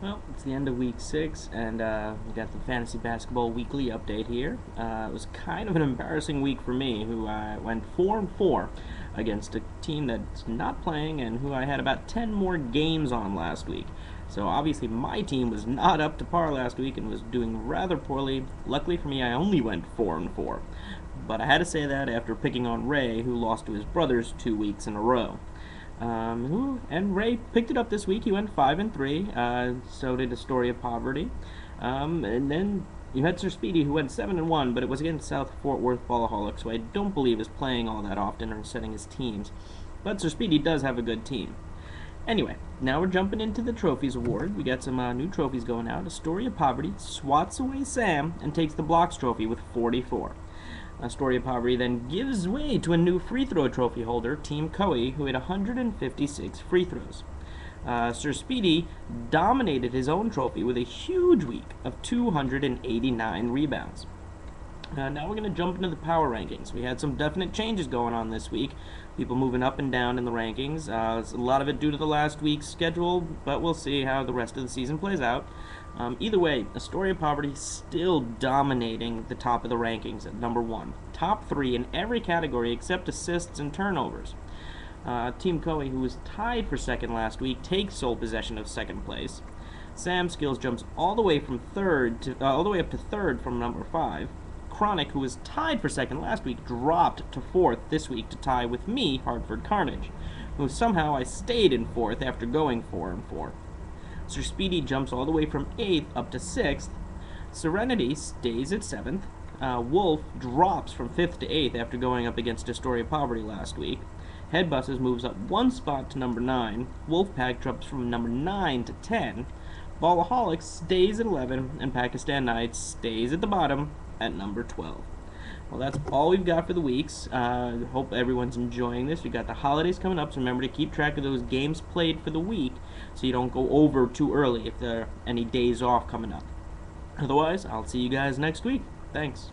Well, it's the end of week 6, and we got the Fantasy Basketball Weekly update here. It was kind of an embarrassing week for me, who went 4-4 against a team that's not playing and who I had about 10 more games on last week. So obviously my team was not up to par last week and was doing rather poorly. Luckily for me, I only went 4-4. But I had to say that after picking on Ray, who lost to his brothers 2 weeks in a row. And Ray picked it up this week. He went 5-3. So did A Story of Poverty. And then you had Sir Speedy, who went 7-1, but it was against South Fort Worth Ballaholics, who I don't believe is playing all that often or setting his teams. But Sir Speedy does have a good team. Anyway, now we're jumping into the Trophies Award. We got some new trophies going out. A Story of Poverty swats away Sam and takes the Blocks Trophy with 44. A Story of Poverty then gives way to a new free throw trophy holder, Team Coey, who had 156 free throws. Sir Speedy dominated his own trophy with a huge week of 289 rebounds. Now we're going to jump into the power rankings. We had some definite changes going on this week. People moving up and down in the rankings. A lot of it due to the last week's schedule, but we'll see how the rest of the season plays out. Either way, A Story of Poverty still dominating the top of the rankings at number 1. Top 3 in every category except assists and turnovers. Team Coey, who was tied for second last week, takes sole possession of second place. Sam Skills jumps all the way up to third from number 5. Chronic, who was tied for second last week, dropped to 4th this week to tie with me, Hartford Carnage, who somehow I stayed in 4th after going 4-4. Sir Speedy jumps all the way from 8th up to 6th. Serenity stays at 7th. Wolf drops from 5th to 8th after going up against A Story of Poverty last week. Headbusters moves up 1 spot to number 9. Wolfpack drops from number 9 to 10. Ballaholics stays at 11, and Pakistan Knights stays at the bottom at number 12. Well, that's all we've got for the weeks. Hope everyone's enjoying this. We got the holidays coming up, so remember to keep track of those games played for the week so you don't go over too early if there are any days off coming up. Otherwise, I'll see you guys next week. Thanks.